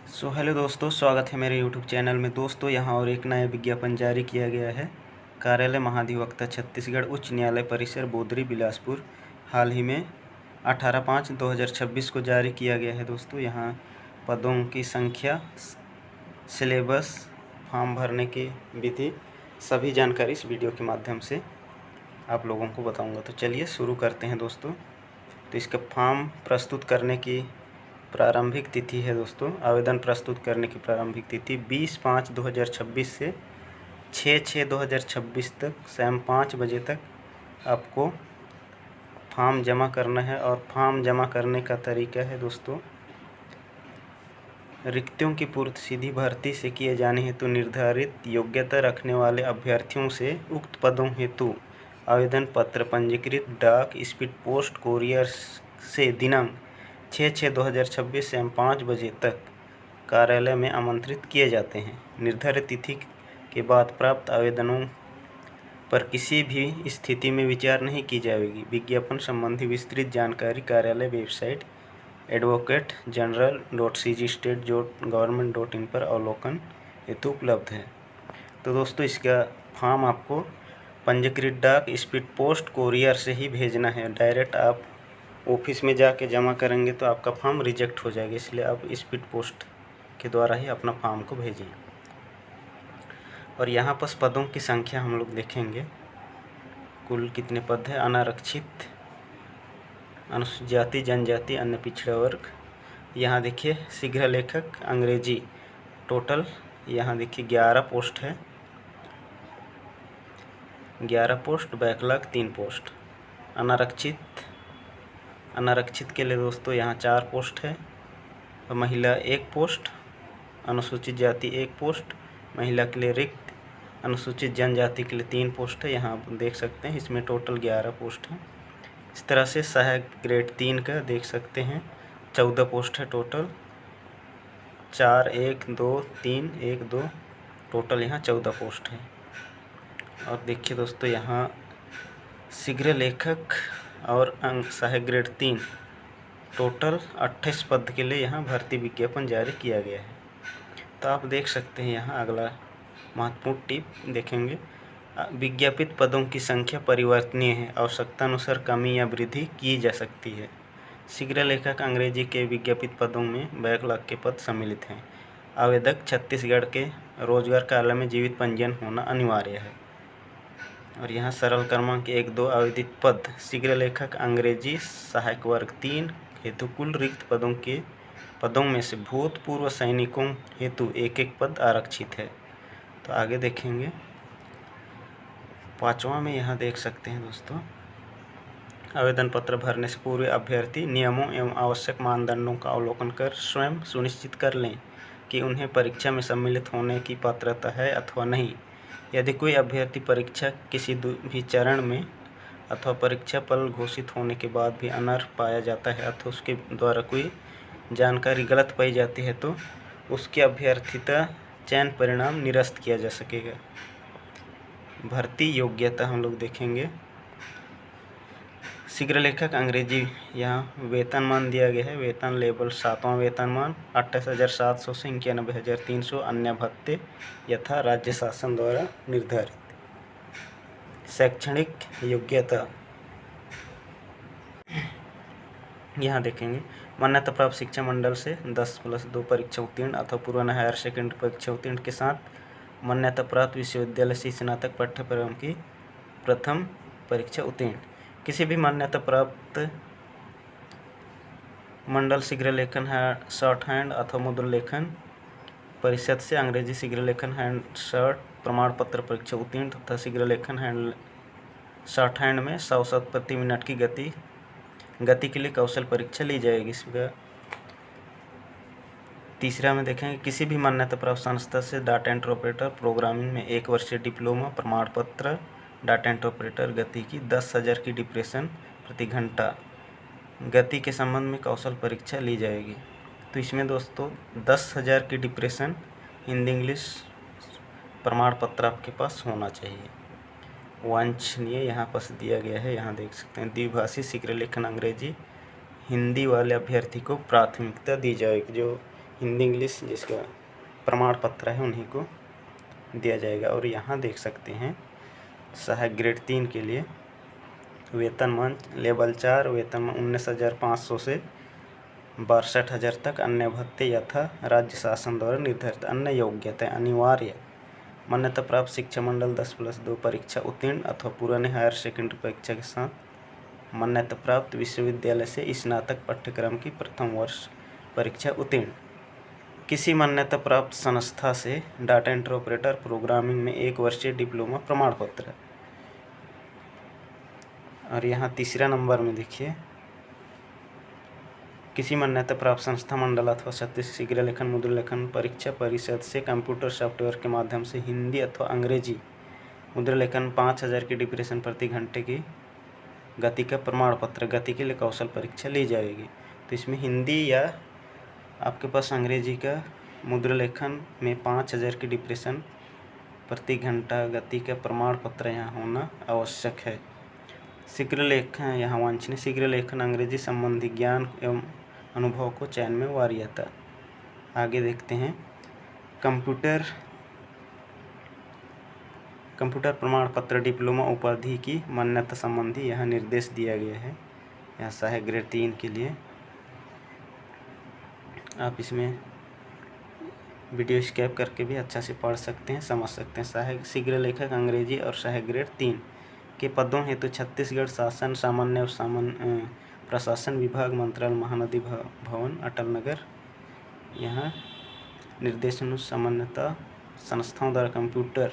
Hello दोस्तों, स्वागत है मेरे यूट्यूब चैनल में। दोस्तों यहाँ और एक नया विज्ञापन जारी किया गया है। कार्यालय महाधिवक्ता छत्तीसगढ़ उच्च न्यायालय परिसर बोदरी बिलासपुर हाल ही में 18/5/2026 को जारी किया गया है। दोस्तों यहाँ पदों की संख्या, सिलेबस, फॉर्म भरने की विधि, सभी जानकारी इस वीडियो के माध्यम से आप लोगों को बताऊंगा। तो चलिए शुरू करते हैं दोस्तों। तो इसका फॉर्म प्रस्तुत करने की प्रारंभिक तिथि है दोस्तों, आवेदन प्रस्तुत करने की प्रारंभिक तिथि 20/5/2026 से 6/6/2026 तक शाम 5 बजे तक आपको फॉर्म जमा करना है। और फॉर्म जमा करने का तरीका है दोस्तों, रिक्तियों की पूर्ति सीधी भर्ती से किए जाने हेतु निर्धारित योग्यता रखने वाले अभ्यर्थियों से उक्त पदों हेतु आवेदन पत्र पंजीकृत डाक, स्पीड पोस्ट, कोरियर से दिनांक 6/6/2026 शाम 5 बजे तक कार्यालय में आमंत्रित किए जाते हैं। निर्धारित तिथि के बाद प्राप्त आवेदनों पर किसी भी स्थिति में विचार नहीं की जाएगी। विज्ञापन संबंधी विस्तृत जानकारी कार्यालय वेबसाइट advocate.general.cgstate.government.in पर अवलोकन हेतु उपलब्ध है। तो दोस्तों इसका फॉर्म आपको पंजीकृत डाक, स्पीड पोस्ट, कोरियर से ही भेजना है। डायरेक्ट आप ऑफिस में जाके जमा करेंगे तो आपका फॉर्म रिजेक्ट हो जाएगा, इसलिए आप स्पीड पोस्ट के द्वारा ही अपना फॉर्म को भेजें। और यहाँ पर पदों की संख्या हम लोग देखेंगे, कुल कितने पद हैं। अनारक्षित, अनुसूचित जाति, जनजाति, अन्य पिछड़ा वर्ग। यहाँ देखिए शीघ्र लेखक अंग्रेजी, टोटल यहाँ देखिए 11 पोस्ट है, 11 पोस्ट। Backlog 3 post. अनारक्षित के लिए दोस्तों यहाँ 4 पोस्ट है, महिला 1 पोस्ट, अनुसूचित जाति 1 पोस्ट, महिला के लिए रिक्त, अनुसूचित जनजाति के लिए 3 पोस्ट है। यहाँ आप देख सकते हैं इसमें टोटल 11 पोस्ट है। इस तरह से सहायक ग्रेड 3 का देख सकते हैं 14 पोस्ट है टोटल, 4 1 2 3 1 2, टोटल यहाँ 14 पोस्ट है। और देखिए दोस्तों यहाँ शीघ्र लेखक और सहायक ग्रेड 3 टोटल 28 पद के लिए यहाँ भर्ती विज्ञापन जारी किया गया है। तो आप देख सकते हैं यहाँ अगला महत्वपूर्ण टिप देखेंगे, विज्ञापित पदों की संख्या परिवर्तनीय है, आवश्यकता अनुसार कमी या वृद्धि की जा सकती है। शीघ्र लेखक अंग्रेजी के विज्ञापित पदों में बैकलॉग के पद सम्मिलित हैं। आवेदक छत्तीसगढ़ के रोजगार कार्यालय में जीवित पंजीयन होना अनिवार्य है। और यहाँ सरल क्रमांक 1 2 आवेदित पद शीघ्र लेखक अंग्रेजी सहायक वर्ग 3 हेतु कुल रिक्त पदों में से भूतपूर्व सैनिकों हेतु 1 पद आरक्षित है। तो आगे देखेंगे 5वां में यहाँ देख सकते हैं दोस्तों, आवेदन पत्र भरने से पूर्व अभ्यर्थी नियमों एवं आवश्यक मानदंडों का अवलोकन कर स्वयं सुनिश्चित कर लें कि उन्हें परीक्षा में सम्मिलित होने की पात्रता है अथवा नहीं। यदि कोई अभ्यर्थी परीक्षा किसी भी चरण में अथवा परीक्षा फल घोषित होने के बाद भी अनर्ह पाया जाता है अथवा उसके द्वारा कोई जानकारी गलत पाई जाती है तो उसकी अभ्यर्थिता चयन परिणाम निरस्त किया जा सकेगा। भर्ती योग्यता हम लोग देखेंगे, शीघ्र लेखक अंग्रेजी यहाँ वेतनमान दिया गया है। वेतन लेवल 7वां वेतनमान 28,700 से 91,300, अन्य भत्ते यथा राज्य शासन द्वारा निर्धारित। शैक्षणिक योग्यता यहाँ देखेंगे, मान्यता प्राप्त शिक्षा मंडल से 10+2 परीक्षा उत्तीर्ण अथवा पूर्व हायर सेकेंडरी परीक्षा उत्तीर्ण के साथ मान्यता प्राप्त विश्वविद्यालय से स्नातक पाठ्यक्रम की प्रथम परीक्षा उत्तीर्ण। किसी भी मान्यता प्राप्त मंडल शीघ्र लेखन शॉर्ट हैंड अथवा मुद्रण लेखन परिषद से अंग्रेजी शीघ्र लेखन हैंड शॉर्ट प्रमाण पत्र परीक्षा उत्तीर्ण तथा शीघ्र लेखन हैंड शॉर्ट हैंड में 100 शब्द प्रति मिनट की गति के लिए कौशल परीक्षा ली जाएगी। इसका तीसरा में देखेंगे, किसी भी मान्यता प्राप्त संस्था से डाटा एंट्री ऑपरेटर प्रोग्रामिंग में 1 वर्षीय डिप्लोमा प्रमाण पत्र, डाटा एंट्री ऑपरेटर गति की 10,000 की डिप्रेशन प्रति घंटा गति के संबंध में कौशल परीक्षा ली जाएगी। तो इसमें दोस्तों 10,000 की डिप्रेशन हिंदी इंग्लिश प्रमाण पत्र आपके पास होना चाहिए। वांछनीय यहाँ पर दिया गया है, यहाँ देख सकते हैं द्विभाषी शीघ्र लेखन अंग्रेजी हिंदी वाले अभ्यर्थी को प्राथमिकता दी जाएगी। जो हिंदी इंग्लिश जिसका प्रमाण पत्र है उन्हीं को दिया जाएगा। और यहाँ देख सकते हैं सहायक ग्रेड 3 के लिए वेतनमान लेवल 4 वेतनमान 19,500 से 62,000 तक। अन्य भत्ते यथा राज्य शासन द्वारा निर्धारित। अन्य योग्यता अनिवार्य मान्यता प्राप्त शिक्षा मंडल 10+2 परीक्षा उत्तीर्ण अथवा पुराने हायर सेकेंडरी परीक्षा के साथ मान्यता प्राप्त विश्वविद्यालय से स्नातक पाठ्यक्रम की प्रथम वर्ष परीक्षा उत्तीर्ण। किसी मान्यता प्राप्त संस्था से डाटा एंट्री ऑपरेटर प्रोग्रामिंग में 1 वर्षीय डिप्लोमा प्रमाण पत्र। और यहाँ तीसरा नंबर में देखिए, किसी मान्यता प्राप्त संस्था मंडल अथवा छत्तीस शीघ्र लेखन मुद्रा लेखन परीक्षा परिषद से कंप्यूटर सॉफ्टवेयर के माध्यम से हिंदी अथवा अंग्रेजी मुद्रा लेखन 5,000 की डिप्रेशन प्रति घंटे की गति का प्रमाण पत्र। गति के लिए कौशल परीक्षा ली जाएगी। तो इसमें हिंदी या आपके पास अंग्रेजी का मुद्रा लेखन में 5,000 की डिप्रेशन प्रति घंटा गति का प्रमाण पत्र यहाँ होना आवश्यक है। शीघ्र लेखन यहाँ वांछनीय। शीघ्र लेखन अंग्रेजी संबंधी ज्ञान एवं अनुभव को चयन में वरीयता। आगे देखते हैं कंप्यूटर प्रमाण पत्र डिप्लोमा उपाधि की मान्यता संबंधी यहाँ निर्देश दिया गया है। यहाँ सहायक ग्रेड 3 के लिए आप इसमें वीडियो स्कैप करके भी अच्छा से पढ़ सकते हैं, समझ सकते हैं। सहायक शीघ्र लेखक अंग्रेजी और सहायक ग्रेड 3 के पदों हेतु छत्तीसगढ़ शासन सामान्य और प्रशासन विभाग मंत्रालय महानदी भवन अटल नगर यहाँ निर्देशन सामान्यता संस्थाओं द्वारा कंप्यूटर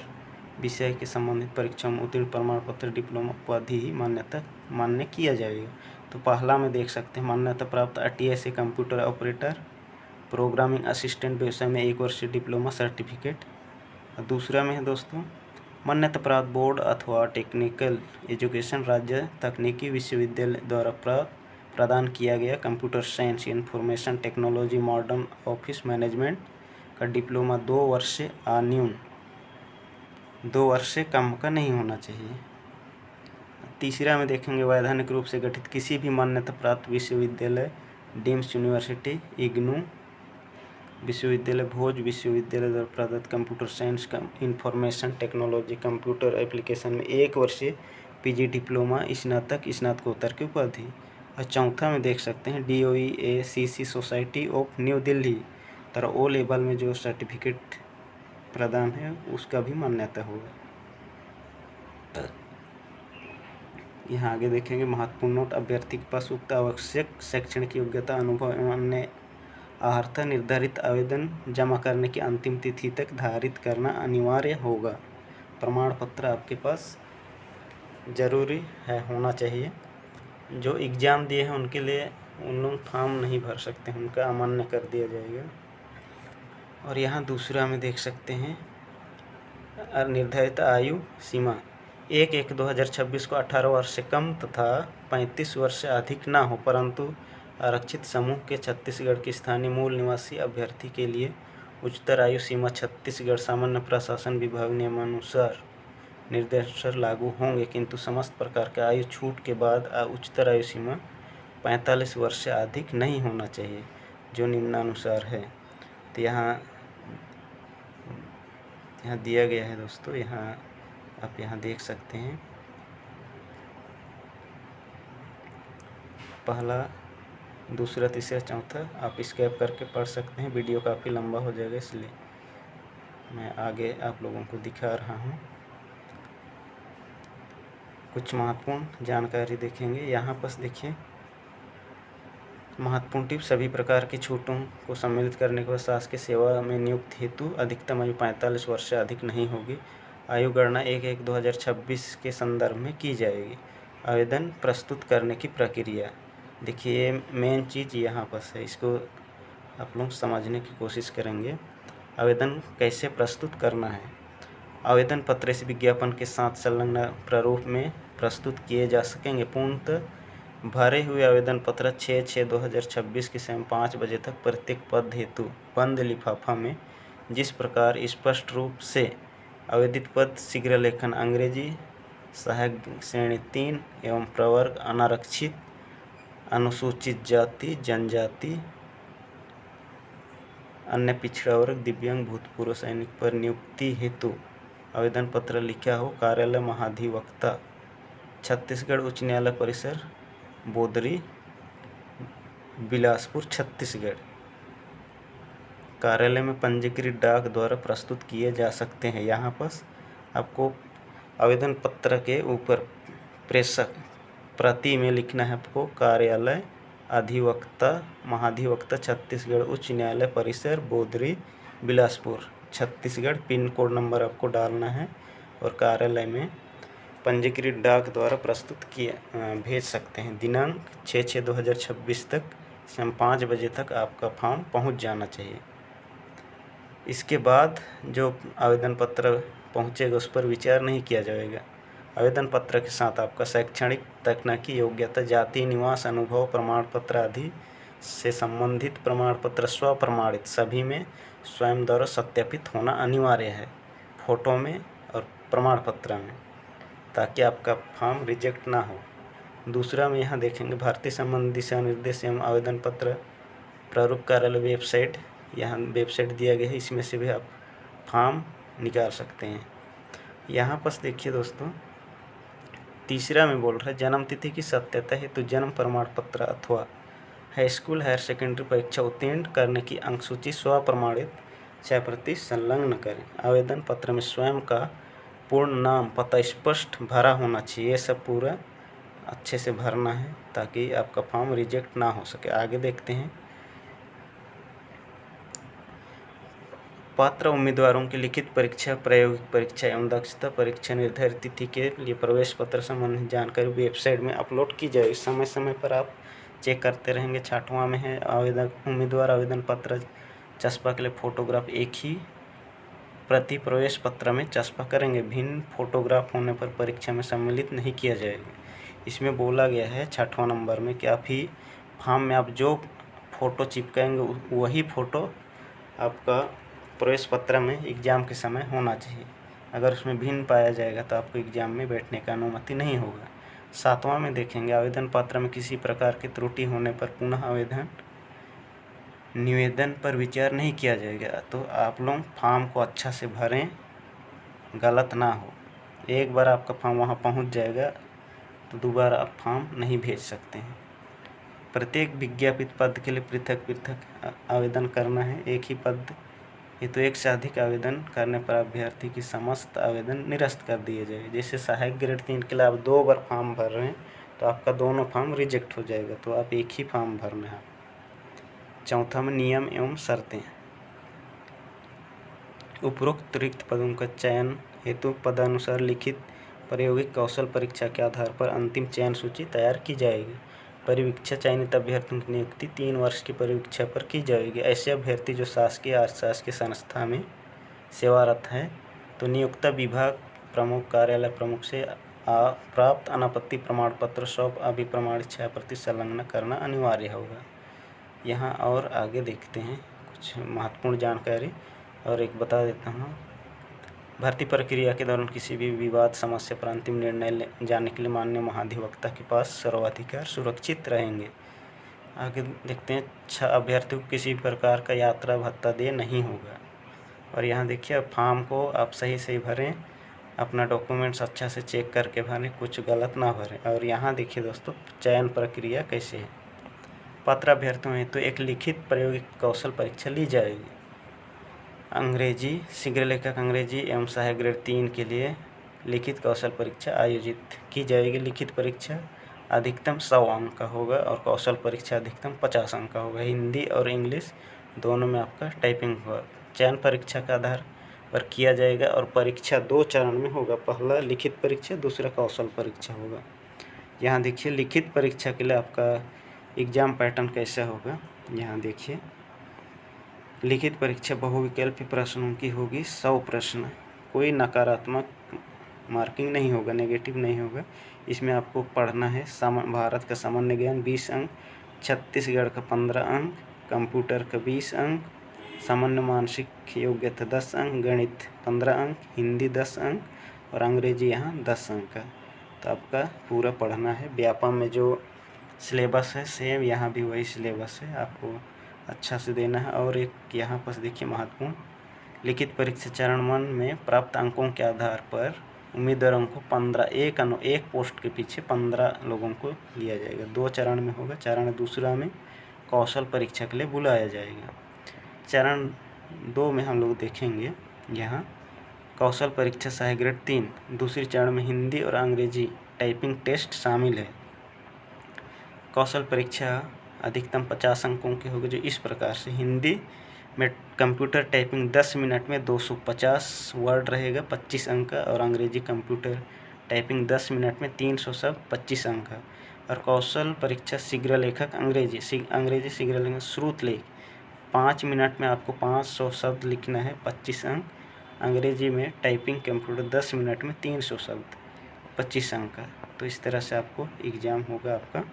विषय के संबंधित परीक्षाओं में उत्तीर्ण प्रमाण पत्र डिप्लोमा उपाधि ही मान्य किया जाएगा। तो पहला में देख सकते हैं मान्यता प्राप्त ITI से कंप्यूटर ऑपरेटर प्रोग्रामिंग असिस्टेंट व्यवसाय में 1 वर्षीय डिप्लोमा सर्टिफिकेट। और दूसरा में है दोस्तों मान्यता प्राप्त बोर्ड अथवा टेक्निकल एजुकेशन राज्य तकनीकी विश्वविद्यालय द्वारा प्रदान किया गया computer science information technology modern office management का डिप्लोमा 2 वर्ष से न्यून 2 वर्ष से कम का नहीं होना चाहिए। तीसरा में देखेंगे वैधानिक रूप से गठित किसी भी मान्यता प्राप्त विश्वविद्यालय डीम्स यूनिवर्सिटी इग्नू विश्वविद्यालय भोज विश्वविद्यालय द्वारा प्रदत्त computer science information technology computer application में 1 वर्षीय PG डिप्लोमा स्नातकोत्तर की उपाधि। और चौथा में देख सकते हैं DOE-ACC society of new Delhi तरह O लेवल में जो सर्टिफिकेट प्रदान है उसका भी मान्यता होगा। यहाँ आगे देखेंगे महत्वपूर्ण नोट अभ्यर्थी के पास उक्त आवश्यक शैक्षणिक योग्यता अनुभव एवं अन्य अर्हता निर्धारित आवेदन जमा करने की अंतिम तिथि तक धारित करना अनिवार्य होगा। प्रमाण पत्र आपके पास ज़रूरी है होना चाहिए। जो एग्ज़ाम दिए हैं उनके लिए उन लोग फॉर्म नहीं भर सकते, उनका अमान्य कर दिया जाएगा। और यहाँ दूसरा में देख सकते हैं निर्धारित आयु सीमा 1/1/2026 को 18 वर्ष से कम तथा 35 वर्ष से अधिक ना हो, परंतु आरक्षित समूह के छत्तीसगढ़ के स्थानीय मूल निवासी अभ्यर्थी के लिए उच्चतर आयु सीमा छत्तीसगढ़ सामान्य प्रशासन विभाग नियमानुसार निर्देश लागू होंगे, किंतु समस्त प्रकार के आयु छूट के बाद उच्चतर आयु सीमा 45 वर्ष से अधिक नहीं होना चाहिए, जो निम्नानुसार है। तो यहाँ दिया गया है दोस्तों, यहाँ आप यहाँ देख सकते हैं पहला दूसरा तीसरा चौथा आप स्कैप करके पढ़ सकते हैं। वीडियो काफ़ी लंबा हो जाएगा इसलिए मैं आगे आप लोगों को दिखा रहा हूँ। कुछ महत्वपूर्ण जानकारी देखेंगे। यहाँ पर देखिए महत्वपूर्ण टिप्स सभी प्रकार की छूटों को सम्मिलित करने के बाद शासकीय सेवा में नियुक्त हेतु अधिकतम आयु 45 वर्ष से अधिक नहीं होगी। आयु गणना 1/1/2026 के संदर्भ में की जाएगी। आवेदन प्रस्तुत करने की प्रक्रिया देखिए मेन चीज़ यहाँ पर है, इसको आप लोग समझने की कोशिश करेंगे। आवेदन कैसे प्रस्तुत करना है। आवेदन पत्र इस विज्ञापन के साथ संलग्न प्रारूप में प्रस्तुत किए जा सकेंगे। पूर्णतः भरे हुए आवेदन पत्र 6/6/2026 की शाम 5 बजे तक प्रत्येक पद हेतु बंद लिफाफा में जिस प्रकार स्पष्ट रूप से आवेदित पद शीघ्र लेखन अंग्रेजी सहायक श्रेणी 3 एवं प्रवर्ग अनारक्षित अनुसूचित जाति जनजाति अन्य पिछड़ा वर्ग, दिव्यांग, भूतपूर्व सैनिक पर नियुक्ति हेतु आवेदन पत्र लिखा हो, कार्यालय महाधिवक्ता, छत्तीसगढ़ उच्च न्यायालय परिसर, बोदरी, बिलासपुर, छत्तीसगढ़। कार्यालय में पंजीकृत डाक द्वारा प्रस्तुत किए जा सकते हैं। यहाँ पर आपको आवेदन पत्र के ऊपर प्रेषक प्रति में लिखना है आपको कार्यालय अधिवक्ता महाधिवक्ता छत्तीसगढ़ उच्च न्यायालय परिसर, Bodri, Bilaspur, Chhattisgarh. Pin code number आपको डालना है और कार्यालय में पंजीकृत डाक द्वारा प्रस्तुत किया भेज सकते हैं। दिनांक 6/6/2026 तक शाम 5 बजे तक आपका फॉर्म पहुंच जाना चाहिए। इसके बाद जो आवेदन पत्र पहुंचेगा उस पर विचार नहीं किया जाएगा। आवेदन पत्र के साथ आपका शैक्षणिक, तकनीकी योग्यता, जाति, निवास, अनुभव प्रमाण पत्र आदि से संबंधित प्रमाण पत्र स्वप्रमाणित सभी में स्वयं द्वारा सत्यापित होना अनिवार्य है, फोटो में और प्रमाण पत्र में, ताकि आपका फॉर्म रिजेक्ट ना हो। दूसरा में यहाँ देखेंगे भारतीय संबंधी दिशा निर्देश एवं आवेदन पत्र प्रारूप कार्यालय वेबसाइट, यहाँ वेबसाइट दिया गया है, इसमें से भी आप फॉर्म निकाल सकते हैं। यहाँ पर देखिए दोस्तों, तीसरा में बोल रहा है जन्म तिथि की सत्यता हेतु जन्म प्रमाण पत्र अथवा हाई स्कूल हायर सेकेंडरी परीक्षा उत्तीर्ण करने की अंक सूची स्वप्रमाणित 6% संलग्न करें। आवेदन पत्र में स्वयं का पूर्ण नाम, पता स्पष्ट भरा होना चाहिए। ये सब पूरा अच्छे से भरना है ताकि आपका फॉर्म रिजेक्ट ना हो सके। आगे देखते हैं। पात्र उम्मीदवारों की लिखित परीक्षा, प्रायोगिक परीक्षा एवं दक्षता परीक्षा निर्धारित तिथि के लिए प्रवेश पत्र संबंधी जानकारी वेबसाइट में अपलोड की जाएगी। समय समय पर आप चेक करते रहेंगे। 6वां में है उम्मीदवार आवेदन पत्र चस्पा के लिए फोटोग्राफ एक ही प्रति प्रवेश पत्र में चस्पा करेंगे। भिन्न फोटोग्राफ होने पर परीक्षा में सम्मिलित नहीं किया जाएगा। इसमें बोला गया है 6वां नंबर में कि आप ही फॉर्म में आप जो फ़ोटो चिपकाएंगे वही फ़ोटो आपका प्रवेश पत्र में एग्ज़ाम के समय होना चाहिए। अगर उसमें भिन्न पाया जाएगा तो आपको एग्ज़ाम में बैठने का अनुमति नहीं होगा। 7वां में देखेंगे आवेदन पत्र में किसी प्रकार की त्रुटि होने पर पुनः आवेदन निवेदन पर विचार नहीं किया जाएगा। तो आप लोग फॉर्म को अच्छा से भरें, गलत ना हो। एक बार आपका फॉर्म वहाँ पहुँच जाएगा तो दोबारा आप फॉर्म नहीं भेज सकते हैं। प्रत्येक विज्ञापित पद के लिए पृथक पृथक आवेदन करना है। एक ही पद तो एक से अधिक आवेदन करने पर अभ्यर्थी की समस्त आवेदन निरस्त कर दिए जाएंगे। जैसे सहायक ग्रेड 3 के लिए आप 2 बार फॉर्म भर रहे हैं तो आपका दोनों फॉर्म रिजेक्ट हो जाएगा, तो आप एक ही फॉर्म भरना है। 4वां में नियम एवं शर्तें। उपरोक्त रिक्त पदों का चयन हेतु पदानुसार लिखित प्रायोगिक कौशल परीक्षा के आधार पर अंतिम चयन सूची तैयार की जाएगी। परिवीक्षा चयनित अभ्यर्थियों की नियुक्ति 3 वर्ष की परिवीक्षा पर की जाएगी। ऐसे अभ्यर्थी जो शासकीय अर्धशासकीय संस्था में सेवारत है तो नियोक्ता विभाग प्रमुख, कार्यालय प्रमुख से प्राप्त अनापत्ति प्रमाण पत्र सब अभिप्रमाणित 6% संलग्न करना अनिवार्य होगा। यहाँ और आगे देखते हैं कुछ महत्वपूर्ण जानकारी और एक बता देता हूँ। भर्ती प्रक्रिया के दौरान किसी भी विवाद समस्या पर अंतिम निर्णय जाने के लिए माननीय महाधिवक्ता के पास सर्वाधिकार सुरक्षित रहेंगे। आगे देखते हैं। 6 अभ्यर्थियों को किसी प्रकार का यात्रा भत्ता देय नहीं होगा। और यहाँ देखिए फॉर्म को आप सही भरें, अपना डॉक्यूमेंट्स अच्छा से चेक करके भरें, कुछ गलत ना भरें। और यहाँ देखिए दोस्तों चयन प्रक्रिया कैसे है। पात्र अभ्यर्थियों हेतु एक लिखित प्रायोगिक कौशल परीक्षा ली जाएगी। अंग्रेजी, शीघ्र लेखक अंग्रेजी एवं सहायक ग्रेड 3 के लिए लिखित कौशल परीक्षा आयोजित की जाएगी। लिखित परीक्षा अधिकतम 100 अंक का होगा और कौशल परीक्षा अधिकतम 50 अंक का होगा। हिंदी और इंग्लिश दोनों में आपका टाइपिंग होगा। चयन परीक्षा का आधार पर किया जाएगा और परीक्षा 2 चरण में होगा। पहला लिखित परीक्षा, दूसरा कौशल परीक्षा होगा। यहाँ देखिए लिखित परीक्षा के लिए आपका एग्ज़ाम पैटर्न कैसा होगा। यहाँ देखिए लिखित परीक्षा बहुविकल्पीय प्रश्नों की होगी। 100 प्रश्न, कोई नकारात्मक मार्किंग नहीं होगा, नेगेटिव नहीं होगा। इसमें आपको पढ़ना है भारत का सामान्य ज्ञान 20 अंक, छत्तीसगढ़ का 15 अंक, कंप्यूटर का 20 अंक, सामान्य मानसिक योग्यता 10 अंक, गणित 15 अंक, हिंदी 10 अंक और अंग्रेजी यहाँ 10 अंक का। तो आपका पूरा पढ़ना है। व्यापम में जो सिलेबस है सेम यहाँ भी वही सिलेबस है, आपको अच्छा से देना है। और एक यहाँ पर देखिए महत्वपूर्ण, लिखित परीक्षा चरण 1 में प्राप्त अंकों के आधार पर उम्मीदवारों को 15 एक पोस्ट के पीछे 15 लोगों को लिया जाएगा। 2 चरण में होगा। चरण दूसरा में कौशल परीक्षा के लिए बुलाया जाएगा। चरण 2 में हम लोग देखेंगे यहाँ कौशल परीक्षा सहायक ग्रेड 3 दूसरी चरण में हिंदी और अंग्रेजी टाइपिंग टेस्ट शामिल है। कौशल परीक्षा अधिकतम 50 अंकों की होगी, जो इस प्रकार से हिंदी में कंप्यूटर टाइपिंग 10 मिनट में 250 वर्ड रहेगा 25 अंक का, और अंग्रेजी कंप्यूटर टाइपिंग 10 मिनट में 300 शब्द 25 अंक का। और कौशल परीक्षा शीघ्र लेखक अंग्रेजी शीघ्र लेखक श्रुत लेख 5 मिनट में आपको 500 शब्द लिखना है 25 अंक। अंग्रेजी में टाइपिंग कंप्यूटर 10 मिनट में 300 शब्द 25 अंक का। तो इस तरह से आपको एग्ज़ाम होगा आपका।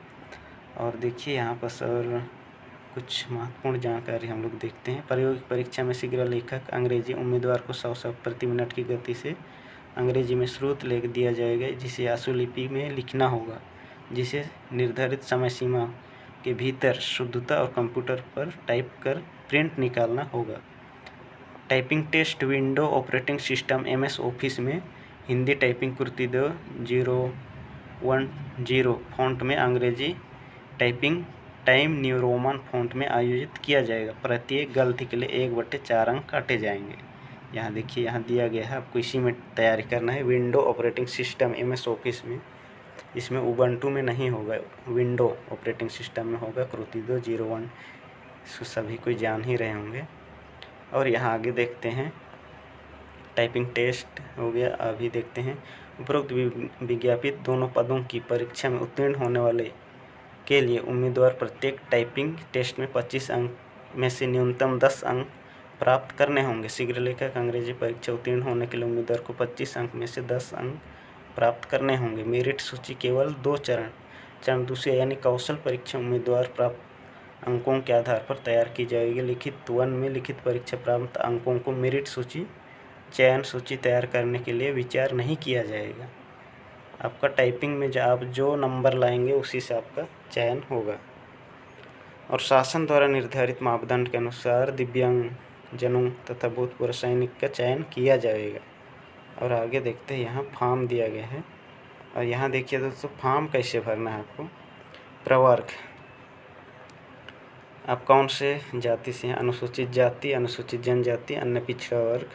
और देखिए यहाँ पर और कुछ महत्वपूर्ण जानकारी हम लोग देखते हैं। प्रायोगिक परीक्षा में शीघ्र लेखक अंग्रेजी उम्मीदवार को 100 शब्द प्रति मिनट की गति से अंग्रेजी में श्रुत लेख दिया जाएगा, जिसे आशुलिपि में लिखना होगा, जिसे निर्धारित समय सीमा के भीतर शुद्धता और कंप्यूटर पर टाइप कर प्रिंट निकालना होगा। Typing test window operating system MS office में हिंदी टाइपिंग कृति 2010 फॉन्ट में अंग्रेजी typing time new roman font में आयोजित किया जाएगा। प्रत्येक गलती के लिए 1/4 अंक काटे जाएंगे। यहाँ देखिए, यहाँ दिया गया है, आपको इसी में तैयारी करना है। Window operating system MS office में, इसमें उबंटू में नहीं होगा, विंडो ऑपरेटिंग सिस्टम में होगा। कृति 2010 इसको सभी कोई जान ही रहे होंगे। और यहाँ आगे देखते हैं, टाइपिंग टेस्ट हो गया। अभी देखते हैं उपरोक्त विज्ञापित दोनों पदों की परीक्षा में उत्तीर्ण होने वाले के लिए उम्मीदवार प्रत्येक टाइपिंग टेस्ट में 25 अंक में से न्यूनतम 10 अंक प्राप्त करने होंगे। शीघ्र लेखक अंग्रेजी परीक्षा उत्तीर्ण होने के लिए उम्मीदवार को 25 अंक में से 10 अंक प्राप्त करने होंगे। मेरिट सूची केवल 2 चरण दूसरे यानी कौशल परीक्षा उम्मीदवार प्राप्त अंकों के आधार पर तैयार की जाएगी। लिखित 1 में लिखित परीक्षा प्राप्त अंकों को मेरिट सूची चयन सूची तैयार करने के लिए विचार नहीं किया जाएगा। आपका टाइपिंग में आप जो नंबर लाएंगे उसी से आपका चयन होगा। और शासन द्वारा निर्धारित मापदंड के अनुसार दिव्यांगजनों तथा भूतपूर्व सैनिक का चयन किया जाएगा। और आगे देखते हैं, यहाँ फॉर्म दिया गया है। और यहाँ देखिए दोस्तों, फॉर्म कैसे भरना है आपको। प्रवर्ग, आप कौन से जाति से हैं? अनुसूचित जाति, अनुसूचित जनजाति, अन्य पिछड़ा वर्ग,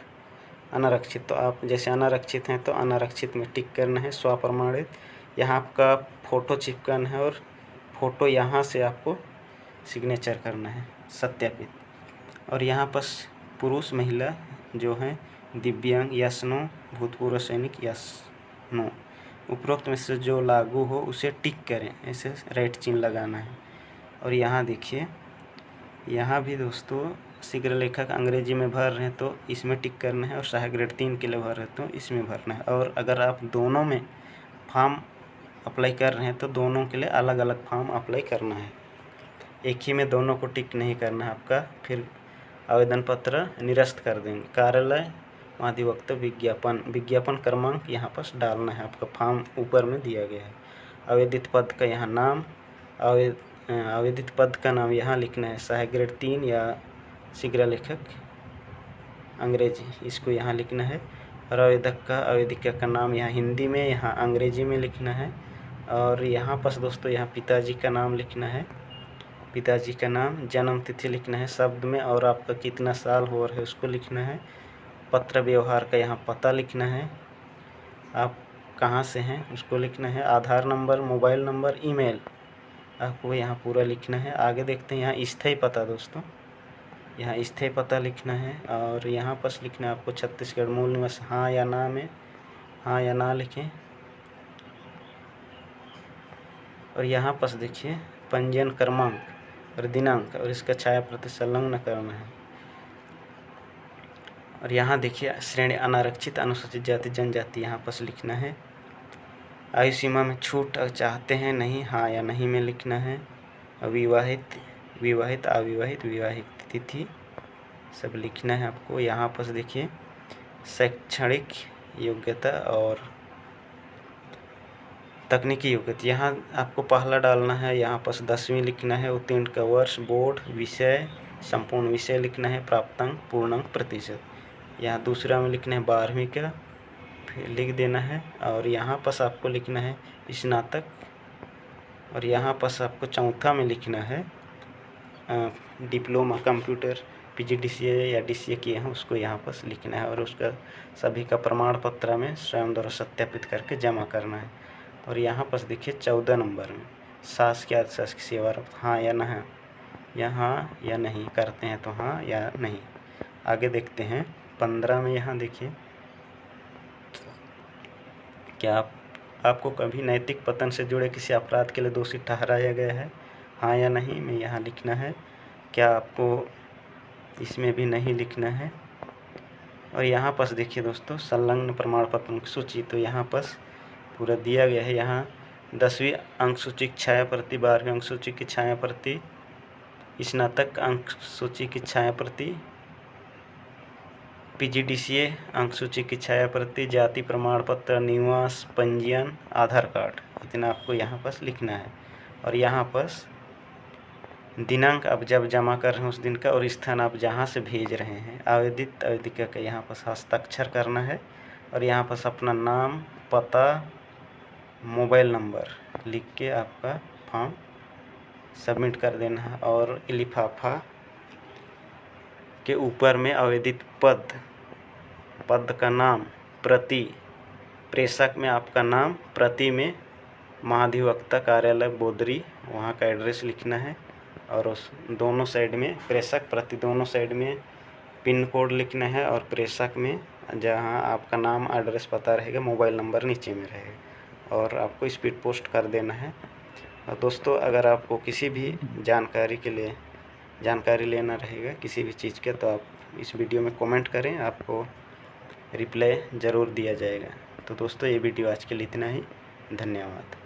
अनारक्षित। तो आप जैसे अनारक्षित हैं तो अनारक्षित में टिक करना है। स्वप्रमाणित, यहाँ आपका फ़ोटो चिपकाना है और फ़ोटो यहाँ से आपको सिग्नेचर करना है, सत्यापित। और यहाँ पर पुरुष महिला जो हैं, दिव्यांग यस नो, भूतपूर्व सैनिक यस नो। उपरोक्त में से जो लागू हो उसे टिक करें, ऐसे राइट चिन्ह लगाना है। और यहाँ देखिए, यहाँ भी दोस्तों शीघ्र लेखक अंग्रेजी में भर रहे हैं तो इसमें टिक करना है, और सहायक ग्रेड 3 के लिए भर रहे हैं तो इसमें भरना है। और अगर आप दोनों में फॉर्म अप्लाई कर रहे हैं तो दोनों के लिए अलग अलग फॉर्म अप्लाई करना है, एक ही में दोनों को टिक नहीं करना है आपका, फिर आवेदन पत्र निरस्त कर देंगे। कार्यालय महाधिवक्ता विज्ञापन क्रमांक यहाँ पर डालना है, आपका फॉर्म ऊपर में दिया गया है। आवेदित पद का यहाँ नाम, आवेदित पद का नाम यहाँ लिखना है, सहायक ग्रेड 3 या शीघ्र लेखक अंग्रेजी, इसको यहाँ लिखना है। और आवेदिका का नाम यहाँ हिंदी में, यहाँ अंग्रेजी में लिखना है। और यहाँ पर दोस्तों, यहाँ पिताजी का नाम लिखना है, पिताजी का नाम, जन्म तिथि लिखना है शब्द में, और आपका कितना साल हो रहा है उसको लिखना है। पत्र व्यवहार का यहाँ पता लिखना है, आप कहाँ से हैं उसको लिखना है। आधार नंबर, मोबाइल नंबर, ईमेल आपको यहाँ पूरा लिखना है। आगे देखते हैं, यहाँ स्थायी पता दोस्तों, यहाँ स्थायी पता लिखना है। और यहाँ पर लिखना है आपको छत्तीसगढ़ मूल निवास, हाँ या ना में हाँ या ना लिखें। और यहाँ पर देखिए पंजीयन क्रमांक और दिनांक और इसका छाया प्रति संलग्न करना है। और यहाँ देखिए श्रेणी अनारक्षित, अनुसूचित जाति, जनजाति यहाँ पर लिखना है। आयु सीमा में छूट चाहते हैं नहीं, हाँ या नहीं में लिखना है। विवाहित, अविवाहित, विवाहित तिथि सब लिखना है आपको। यहाँ पर देखिए शैक्षणिक योग्यता और तकनीकी योग्यता, यहाँ आपको पहला डालना है, यहाँ पर 10वीं लिखना है। उत्तीर्ण का वर्ष, बोर्ड, विषय, संपूर्ण विषय लिखना है, प्राप्तांक, पूर्णांक, प्रतिशत। यहाँ दूसरा में लिखना है 12वीं का, फिर लिख देना है। और यहाँ पर आपको लिखना है स्नातक, और यहाँ पर आपको चौथा में लिखना है डिप्लोमा कंप्यूटर PGDCA या DCA किए हैं उसको यहाँ पर लिखना है, और उसका सभी का प्रमाण पत्र में स्वयं द्वारा सत्यापित करके जमा करना है। और यहाँ पर देखिए 14 नंबर में शासकीय अर्थशास्त्र की सेवा, हाँ या ना, यहाँ या नहीं करते हैं तो हाँ या नहीं। आगे देखते हैं 15 में। यहाँ देखिए, क्या आपको कभी नैतिक पतन से जुड़े किसी अपराध के लिए दोषी ठहराया गया है, हाँ या नहीं में यहाँ लिखना है। क्या आपको इसमें भी नहीं लिखना है। और यहाँ पर देखिए दोस्तों, संलग्न प्रमाण पत्रों की सूची, तो यहाँ पर पूरा दिया गया है। यहाँ 10वीं अंक सूची की छाया प्रति, 12वीं अंक सूची की छाया प्रति, स्नातक अंक सूची की छाया प्रति, PGDCA अंक सूची की छाया प्रति, जाति प्रमाण पत्र, निवास, पंजीयन, आधार कार्ड, इतना आपको यहाँ पर लिखना है। और यहाँ पर दिनांक आप जब जमा कर रहे हैं उस दिन का, और स्थान आप जहाँ से भेज रहे हैं, आवेदित आवेदिका का यहाँ पर हस्ताक्षर करना है। और यहाँ पर अपना नाम, पता, मोबाइल नंबर लिख के आपका फॉर्म सबमिट कर देना है। और लिफाफा के ऊपर में आवेदित पद का नाम, प्रति, प्रेषक में आपका नाम, प्रति में महाधिवक्ता कार्यालय बोदरी, वहाँ का एड्रेस लिखना है। और उस दोनों साइड में, प्रेषक प्रति दोनों साइड में पिन कोड लिखना है, और प्रेषक में जहाँ आपका नाम, एड्रेस, पता रहेगा, मोबाइल नंबर नीचे में रहेगा, और आपको स्पीड पोस्ट कर देना है। और दोस्तों, अगर आपको किसी भी जानकारी लेना रहेगा किसी भी चीज़ के, तो आप इस वीडियो में कमेंट करें, आपको रिप्लाई ज़रूर दिया जाएगा। तो दोस्तों, ये वीडियो आज के लिए इतना ही। धन्यवाद।